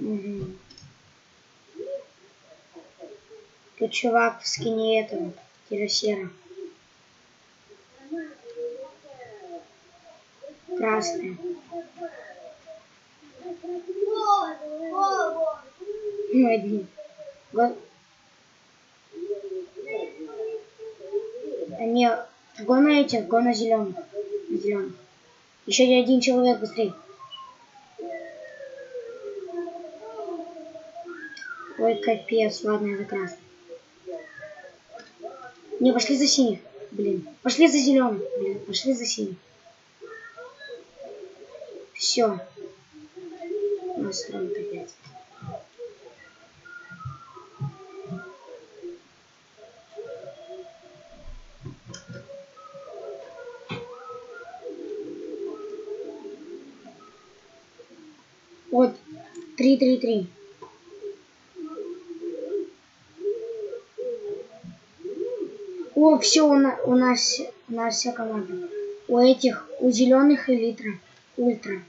Угу. Тут чувак в скине этого Киросера. Красный. Один. Не, го на этих, го на зеленых. Еще один человек быстрее. Ой, капец, ладно, это красный. Не, пошли за синих. Блин. Пошли за зеленых. Блин, пошли за синих. Все. Настроим капец. Вот. 3-3-3. О, все, у нас вся команда. У этих, у зеленых элитра. Ультра.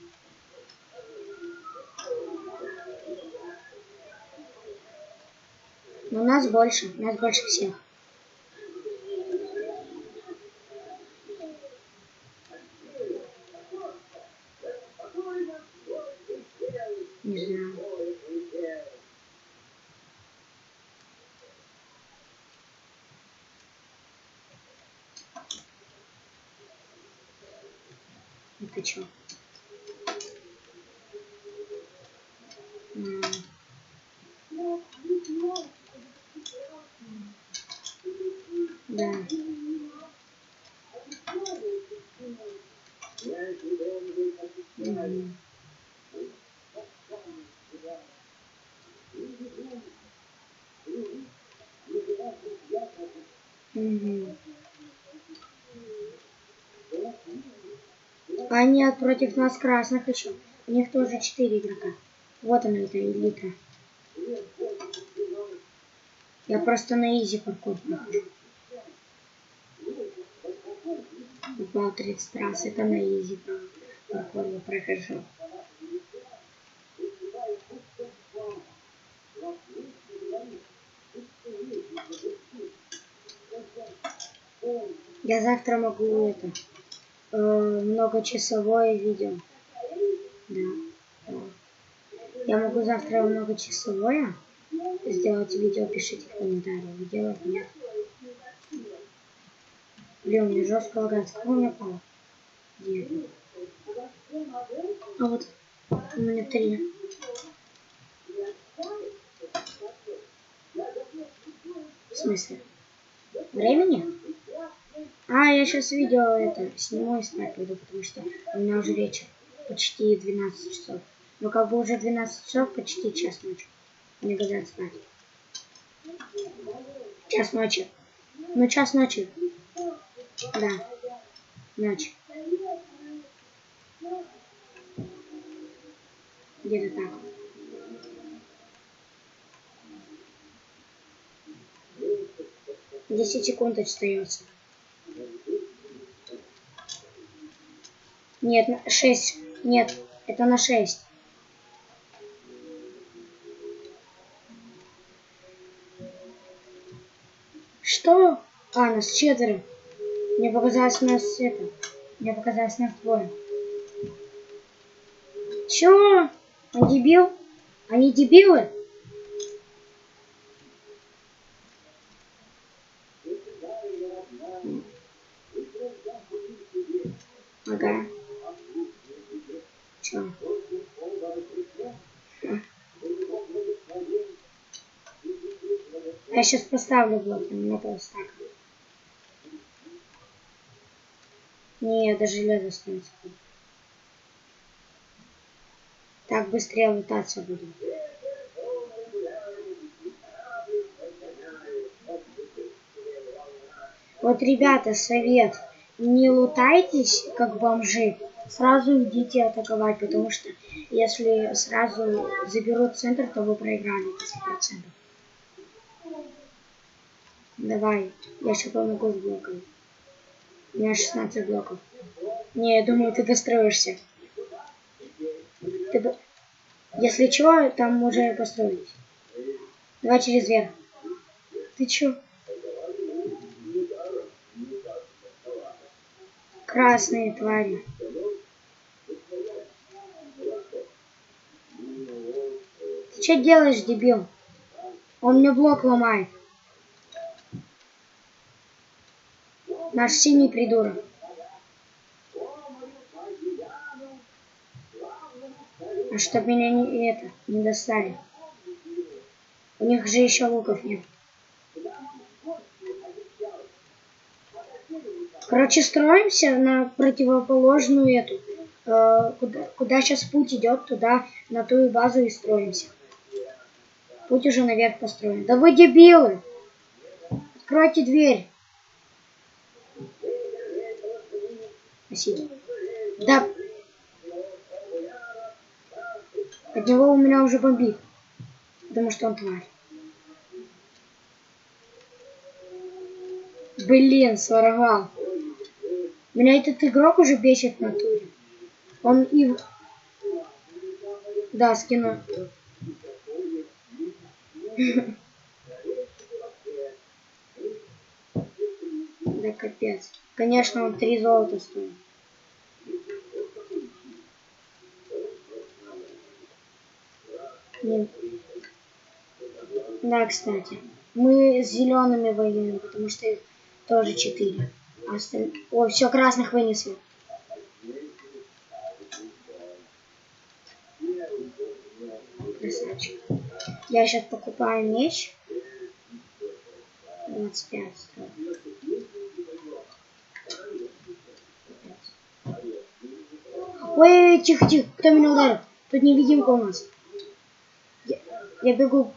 Но нас больше всех. Не знаю. Это чё? Да. А нет, против нас красных еще. У них тоже 4 игрока. Вот она, эта элитра. Я просто на изи паркур прохожу. Упал 30 раз. Это на изи паркур я прохожу. Я завтра могу это многочасовое видео. Да. Я могу завтра многочасовое сделать видео. Пишите в комментариях. Вы делаете, нет? Блин, у меня жестко лагает. Сколько у меня пало? 9. А вот у меня 3. В смысле? Времени? А, я сейчас видео это сниму и спать пойду, потому что у меня уже вечер. Почти 12 часов. Ну, как бы уже 12 часов, почти час ночи. Мне говорят спать. Час ночи. Ну, час ночи. Да. Ночь. Где-то так. 10 секунд остается. Нет, 6. Нет, это на 6. Что? А, нас 4. Мне показалось, нас это. Мне показалось, нас 2. Чё? Он дебил? Они дебилы? Ага. Чё? Я сейчас поставлю блоки, у меня полстака. Не, даже железо становится. Так быстрее лутаться буду. Вот, ребята, совет. Не лутайтесь, как бомжи. Сразу идите атаковать, потому что если сразу заберут центр, то вы проиграли 100%. Давай, я еще помогу с блоком. У меня 16 блоков. Не, я думаю, ты достроишься. Если чего, там уже построились. Давай через верх. Ты чё? Красные твари. Ты что делаешь, дебил? Он мне блок ломает. Наш синий придурок. А чтоб меня не достали. У них же еще луков нет. Короче, строимся на противоположную эту. Куда сейчас путь идет, туда на ту базу и строимся. Путь уже наверх построен. Да вы дебилы! Откройте дверь. Спасибо. Да. От него у меня уже бомбит. Потому что он тварь. Блин, сорвал. Меня этот игрок уже бесит в натуре. Он и... Да, скину. Да капец. Конечно, он 3 золота стоит. Нет. Да, кстати. Мы с зелеными воюем, потому что их тоже 4. О, все, красных вынесли. Красавчик. Я сейчас покупаю меч. 25 стоит. Ой, тихо, тихо, кто меня ударил? Тут невидимка у нас. Я бегу.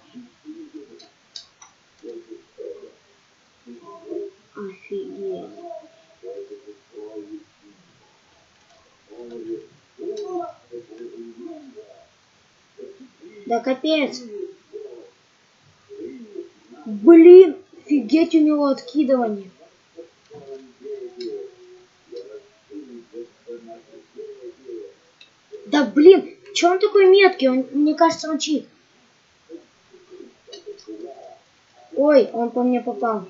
Офигеть. Да капец. Блин, офигеть у него откидывание. Да блин, че он такой меткий? Мне кажется, он чит. Ой, он по мне попал.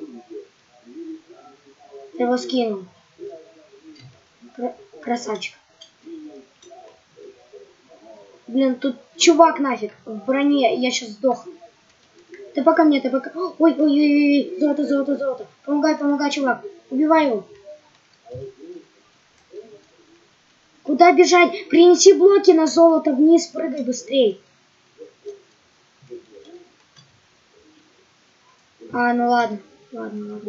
Ты его скинул. Красавчик. Блин, тут чувак нафиг в броне, я сейчас сдох. Ты пока мне, ты пока... Ой, ой, ой, ой, золото, золото, золото. Помогай, помогай, чувак. Убивай его. Куда бежать? Принеси блоки на золото вниз, прыгай быстрей. А, ну ладно. Ладно.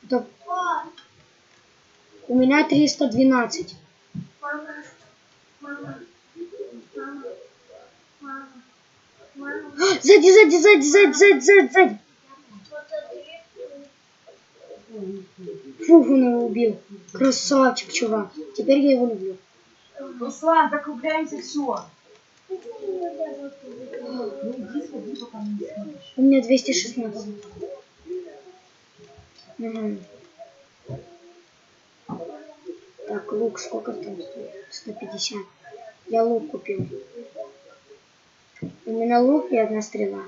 Да. У меня 312. Сзади. Фух, он его убил. Красавчик, чувак. Теперь я его люблю. Руслан, закругляемся, все. У меня 216. Угу. Так, лук сколько там стоит? 150. Я лук купил. У меня лук и 1 стрела.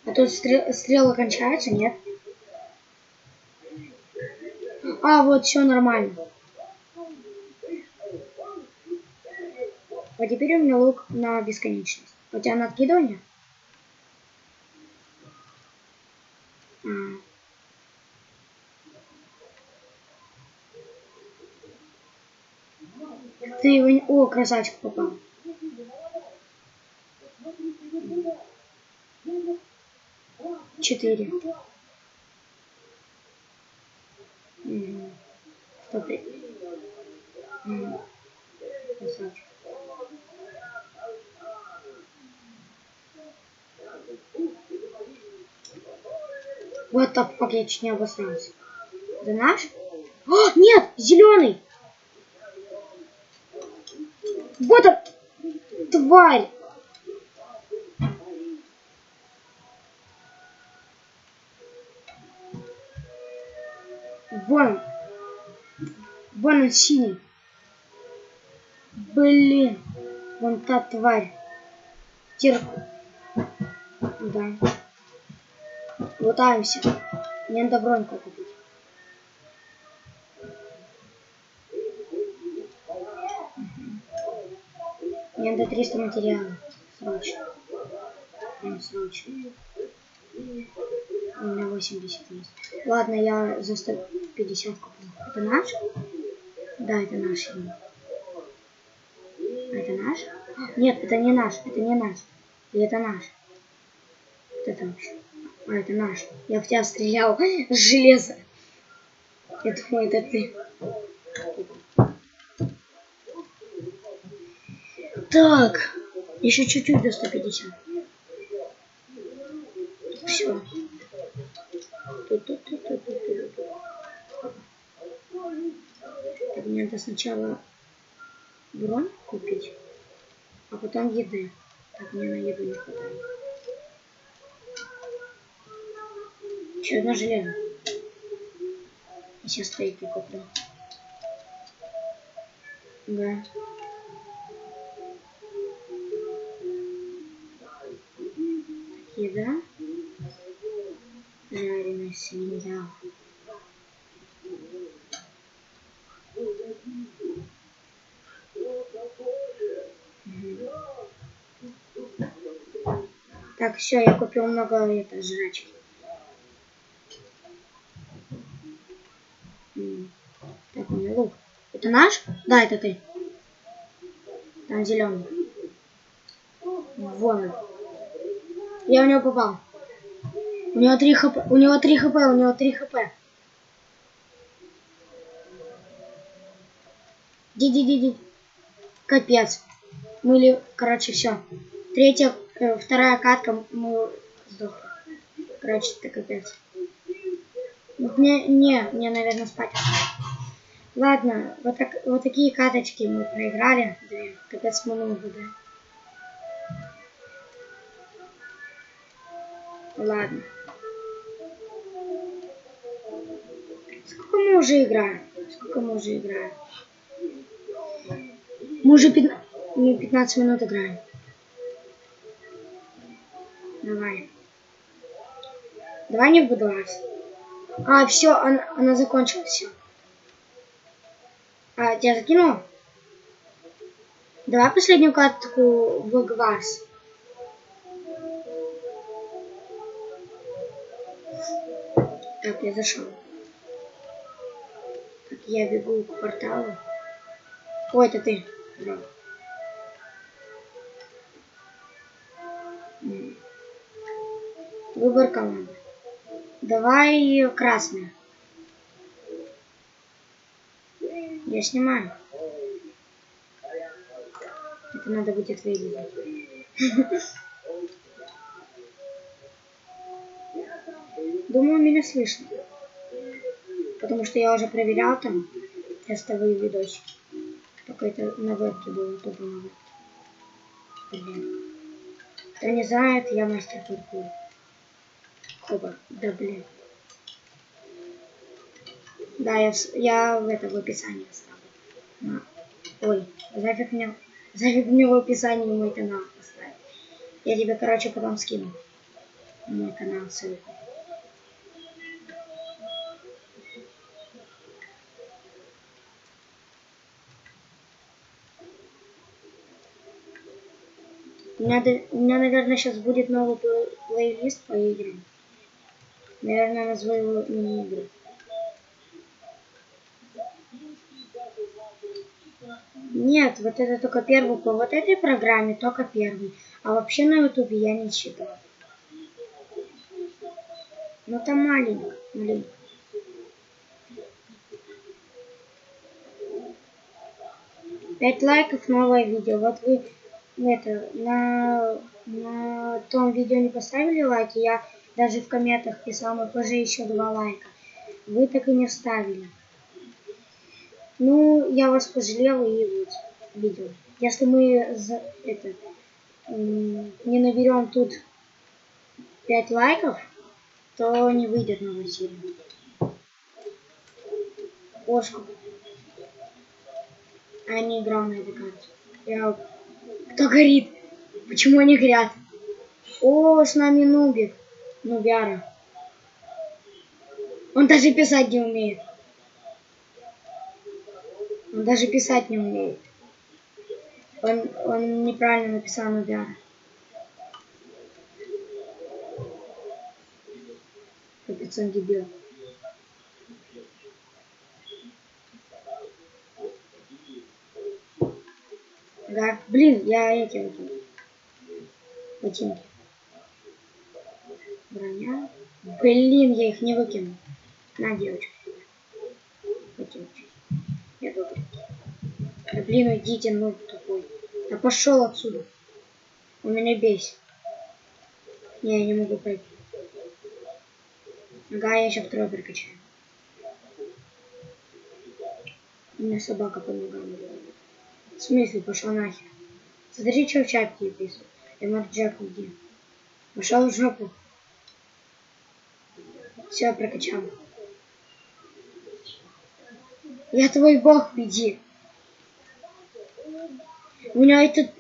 А тут стрела кончается, нет? А, вот, все нормально. А теперь у меня лук на бесконечность. У тебя на откидывание? Ты его не... О, красавчик попал. Четыре. Красавчик. Вот так, пока я чуть не обосрался. Это наш? О, нет, зеленый. Вот он, тварь. Вон он синий. Блин. Вон та тварь. Да. Лутаемся. Мне надо броньку купить. Мне надо 300 материалов. Срочно. Прям срочно. У меня 80 есть. Ладно, я за 150 куплю. Это наш? Да, это наш. Это наш? Нет, это не наш. Это не наш. Или это наш? Вот это вообще. А, это наш. Я в тебя стрелял с железа. Я думаю, это ты. Так. Еще чуть-чуть до 150. Все. Так, мне надо сначала бронь купить, а потом еды. Так, мне на еду не хватает. Еще одно железо. И сейчас стейки куплю. Да. Еда. Жареная свинья. Так, все, я купил много жрачки. Так, у меня лук. Это наш? Да, это ты. Там зеленый. Вон он. Я в него попал. У него 3 хп. У него 3 хп. У него 3 хп. Ди. Капец. Мы, короче, все. Вторая катка, мы сдохли. Короче, это капец. Мне, наверное, спать. Ладно, вот такие каточки мы проиграли. Капец много, да. Ладно. Сколько мы уже играем? Мы уже 15 минут играем. Давай не в 20. А, все, она закончилась, все. А, тебя закинул? Давай последнюю катку в Гварс. Так, я зашел. Так, я бегу к порталу. Ой, это ты. Выбор команды. Давай красный. Я снимаю. Это надо будет вырезать. Думаю, меня слышно. Потому что я уже проверял там тестовые видосики. Только это на вебке было, тупо на вебке. Блин. Кто не знает, я мастер паркура. Оба, да блин. Да, я в описании оставлю. Ой, зафиг мне в описании мой канал поставить. Я тебе, короче, потом скину. Мой канал ссылку. У меня, наверное, сейчас будет новый плейлист по играм. Наверное, назову его мини-игры. Нет, вот это только первый, по вот этой программе только первый. А вообще на ютубе я не считал. Ну там маленько. 5 лайков, новое видео. Вот вы на том видео не поставили лайки, я даже в комментах писал, мы позже еще 2 лайка. Вы так и не ставили. Ну, я вас пожалел и вот видео. Если мы не наберем тут 5 лайков, то не выйдет новая серия. Кошку. А я не играл на этой карте. Я Кто горит? Почему они горят? О, с нами нубик. Нубяра. Он даже писать не умеет. Он даже писать не умеет. Он неправильно написал нубяра. Капец, он дебил. Да. Блин, я эти выкину. Ботинки. Броня. Блин, я их не выкину. На, девочка. Ботинки. Я добрый. Да блин, идите, ну тупой. Да пошел отсюда. Он меня бесит. Не, я не могу пройти. Ага, я сейчас второй прокачаю. У меня собака под ногами. В смысле, пошла нахер. Смотри, что в чатке пишет. Эморджак где? Пошел в жопу. Все, прокачал. Я твой бог, иди. У меня этот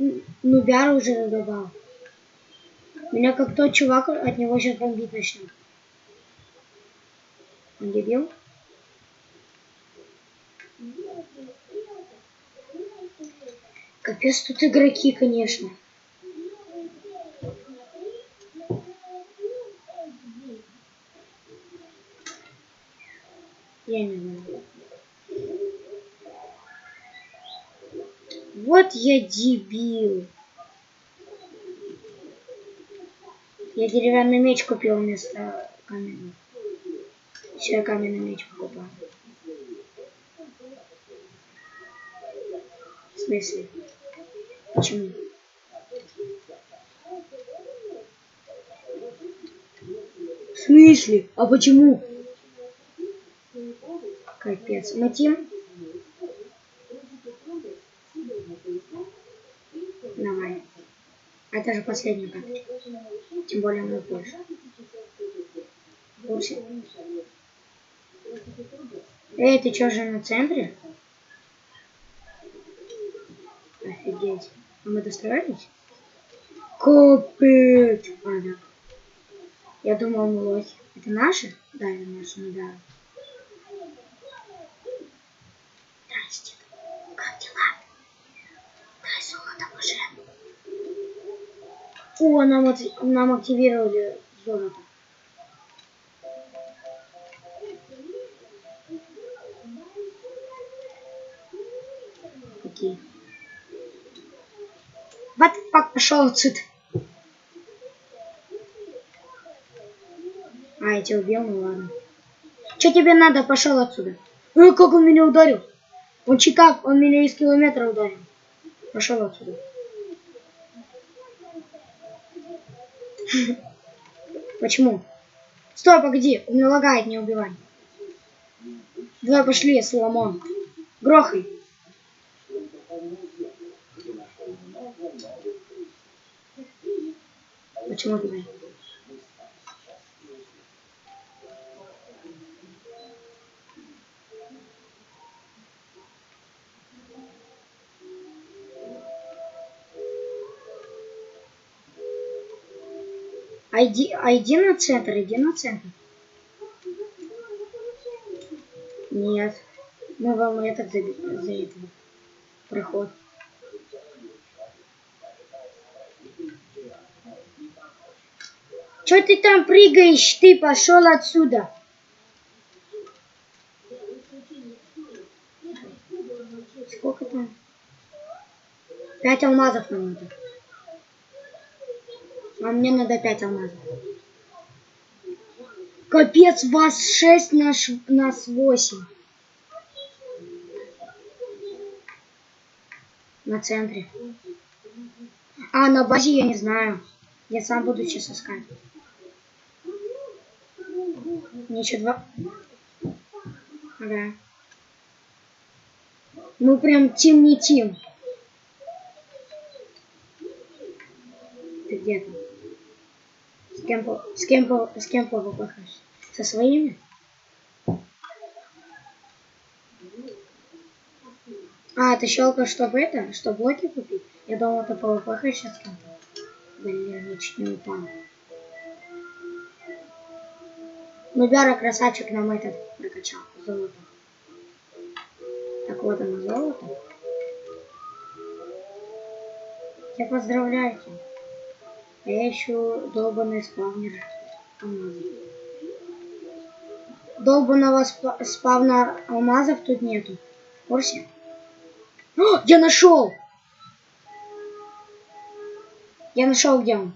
нубяр уже надавал. Меня как тот чувак, от него сейчас бомбить начнет. Он дебил? Капец, тут игроки, конечно. Я не знаю. Вот я дебил. Я деревянный меч купил вместо каменного. Все, я каменный меч покупаю. В смысле? Почему? В смысле? А почему? Капец. Мы тим? Давай. Это же последний карточка. Тем более мы больше. В курсе? Эй, ты чё же на центре? Офигеть. А мы достроились? Капец. А, да. Я думал, мы лохи. Это наши? Да, это наши, ну да. Здрасте. Как дела? Дай золото уже. О, нам активировали золото. Окей. Вот fuck, пошел отсюда. А, я тебя убил, ну ладно. Что тебе надо? Пошел отсюда. Как он меня ударил? Он чикав, он меня из километра ударил. Пошел отсюда. Почему? Стой, погоди, он меня лагает, не убивай. Давай пошли, Соломон. Грохай. Почему ты? Иди на центр, иди на центр. Нет. Мы вам этот за этого. Проход. Чё ты там прыгаешь? Ты пошел отсюда. Сколько там? 5 алмазов нам надо. А мне надо 5 алмазов. Капец, вас 6, нас 8. На центре. А, на базе я не знаю. Я сам буду сейчас искать. Мне еще 2. Ага. Ну прям тим не тим. Ты где там? С кем попахаешь? Со своими? А, ты щелкаешь, чтобы это? Что блоки купить? Я думал, это ПВП сейчас кем-то. Блин, я чуть не упал. Ну, Бяра красавчик нам этот прокачал. Золото. Так вот оно, золото. Я поздравляю тебя. А я ищу долбанный спавнер алмазов. Долбанного спавна алмазов тут нету. В курсе? О, я нашел! Я нашел, где он.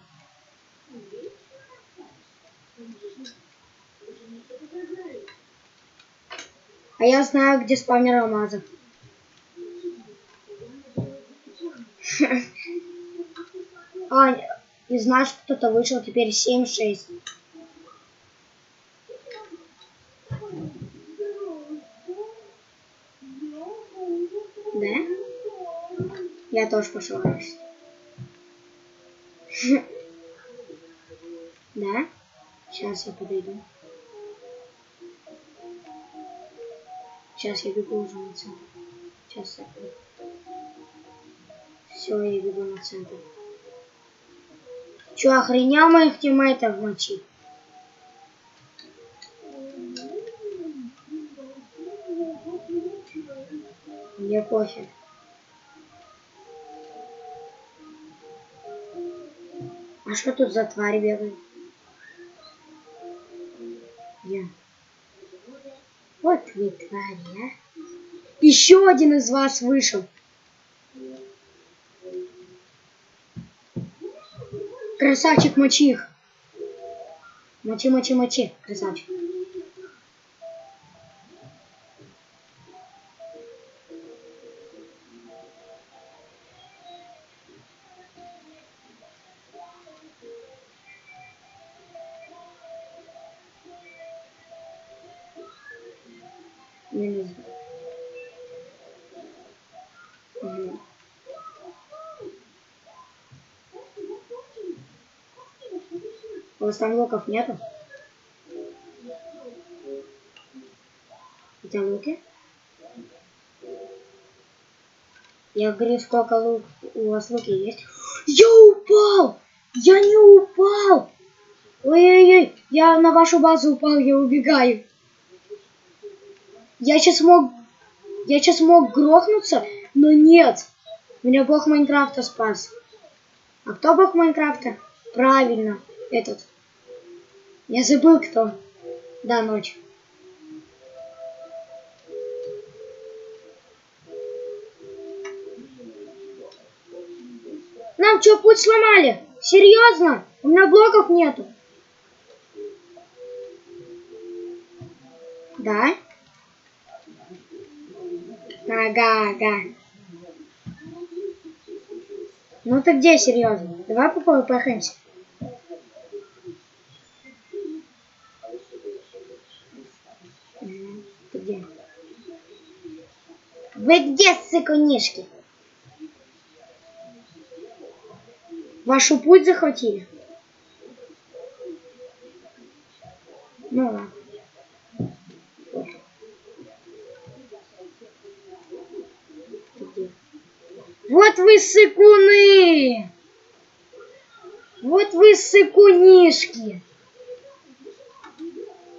А я знаю, где спавнер алмазов. А, из нас кто-то вышел, теперь 7-6. Да? Я тоже пошел раньше. Да? Сейчас я подойду. Сейчас я бегу уже на центр. Сейчас я подойду. Все, я бегу на центр. Че, охренел моих тиммейтов мочить? Мне пофиг. А что тут за тварь бегает? Я. Вот вы твари, а. Еще один из вас вышел. Красавчик, мочи их. Мочи, мочи, мочи. Красавчик. Минус. Угу. У вас там луков нету? Это луки? Я говорю, сколько лук у вас луки есть? Я упал! Я не упал! Ой-ой-ой, я на вашу базу упал, я убегаю. Я сейчас мог грохнуться, но нет. Меня бог Майнкрафта спас. А кто бог Майнкрафта? Правильно, этот. Я забыл, кто. Да, ночь. Нам что, путь сломали? Серьезно? У меня блоков нету. Да? Ага. Ну ты где, серьезно? Давай попахаемся. Ты где? Вы где, сыкунишки? Вашу путь захватили? Ну ладно. Вот вы сыкуны! Вот вы сыкунишки!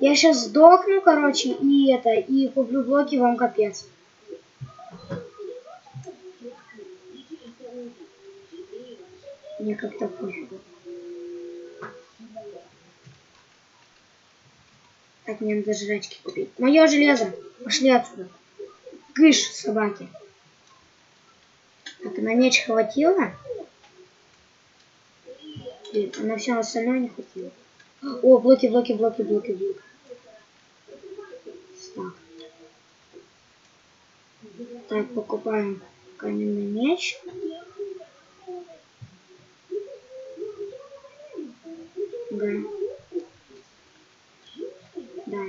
Я сейчас сдохну, короче, и куплю блоки, вам капец. Мне как-то пофигу. Так, мне надо жрачки купить. Мое железо! Пошли отсюда. Кыш, собаки. Так, на меч хватило? Блин, а на все остальное не хватило. О, блоки. Так. Так, покупаем каменный меч. Да. Да.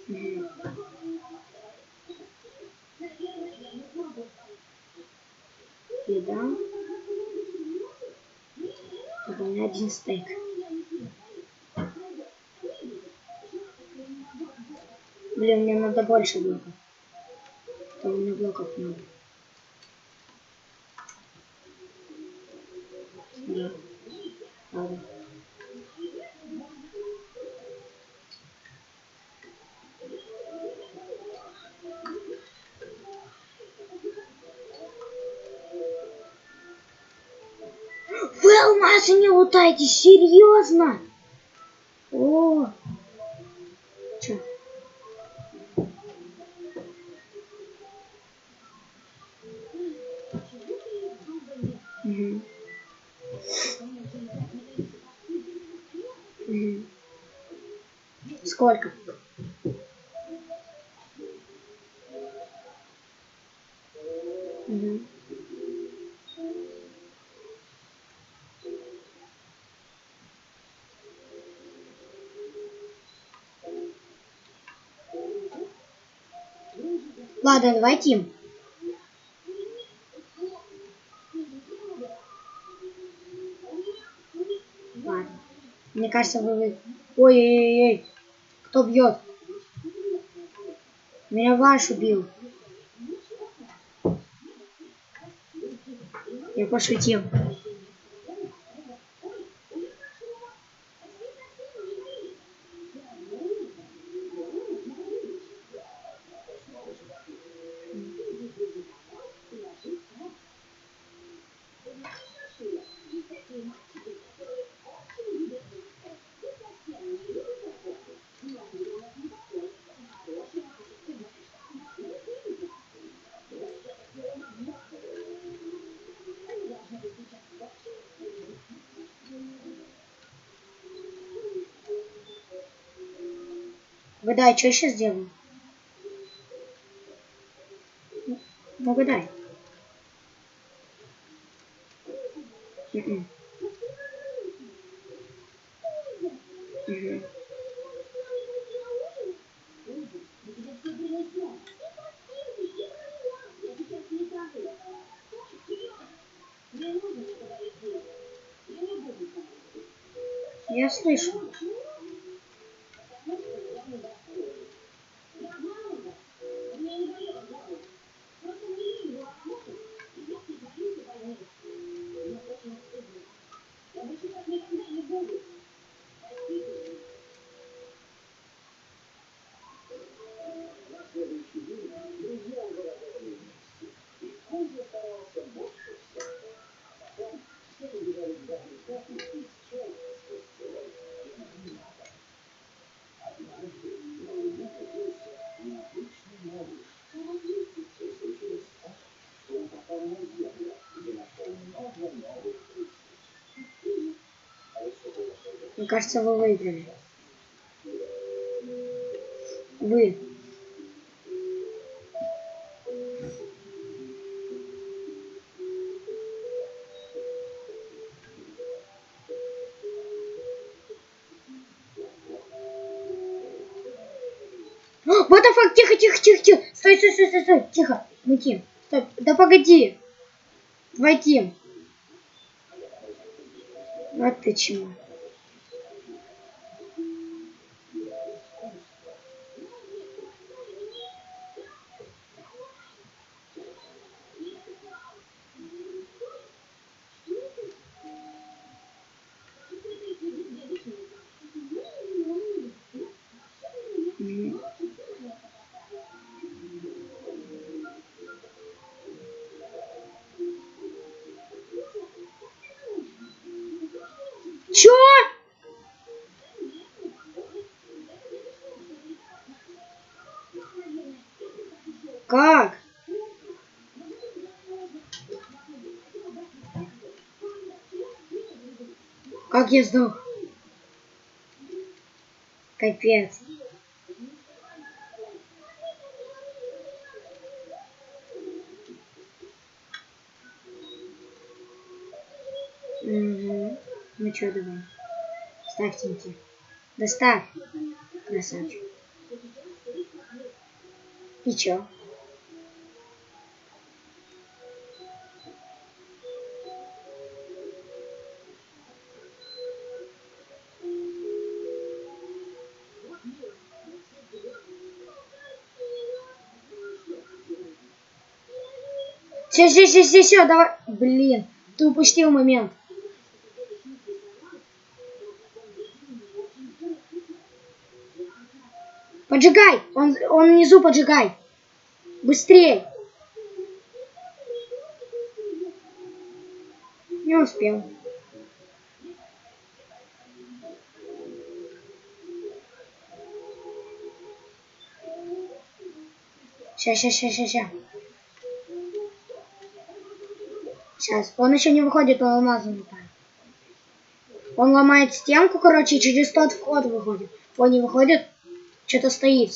Угу. Еда. Так, у меня один стейк. Блин, мне надо больше блоков. То у меня блоков много. Да. Ладно. Вы алмазы не лутаете, серьезно? О, чё? Угу. Угу. Сколько? Угу. Ладно, давайте. Ладно. Мне кажется, вы... Ой-ой-ой. Кто бьет? Меня ваш убил. Я пошутил. Угадай, что я сейчас делаю? Ну, угадай. Угу. Я слышу. Мне кажется, вы выиграли. Вы. What the fuck? Тихо, тихо, тихо, тихо. Стой, стой, стой, стой, стой. Тихо. Мы тим. Стой. Да погоди. Давай тим. Вот ты чему. Чё? Как? Как я сдох? Капец. Угу. Ну чё, давай. Ставь тинти. Доставь. Красавчик. И чё? Все, давай. Блин, ты упустил момент. Поджигай! Он внизу поджигай! Быстрей! Не успел. Сейчас. Сейчас. Он еще не выходит, он алмазом летает. Он ломает стенку, короче, и через тот вход выходит. Он не выходит. Что-то стоит.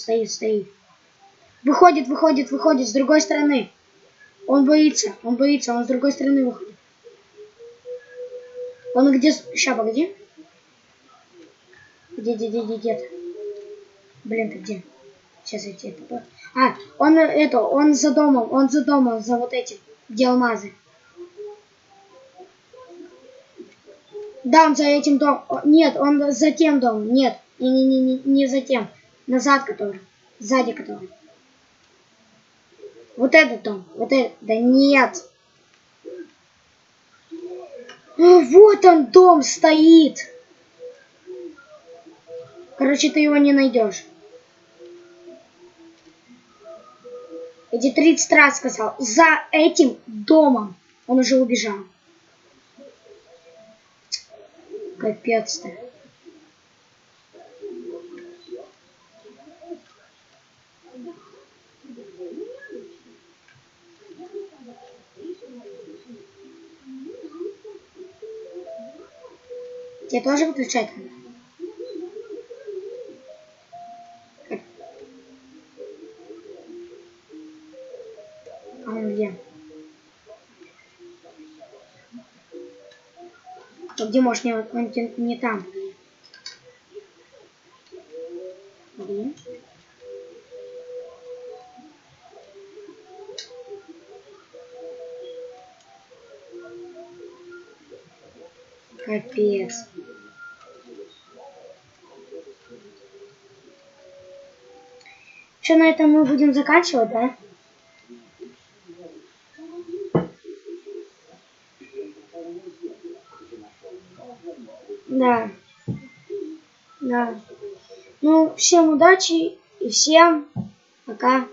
Выходит с другой стороны. Он боится, он с другой стороны выходит. Он где? Ща, погоди. Где-то. Блин, ты где? Сейчас я тебе... А, он за домом, за вот этим, где алмазы. Да, он за этим домом. Нет, он за тем домом. Нет, не за тем. Назад который. Сзади который. Вот этот дом. Вот этот. Да нет. Вот он дом стоит. Короче, ты его не найдешь. Эти 30 раз сказал. За этим домом. Он уже убежал. Капец-то. Тебе тоже выключать надо? А он где? А где, может, не там? Где? Капец. Что, на этом мы будем заканчивать, да? Да. Да. Ну, всем удачи и всем пока.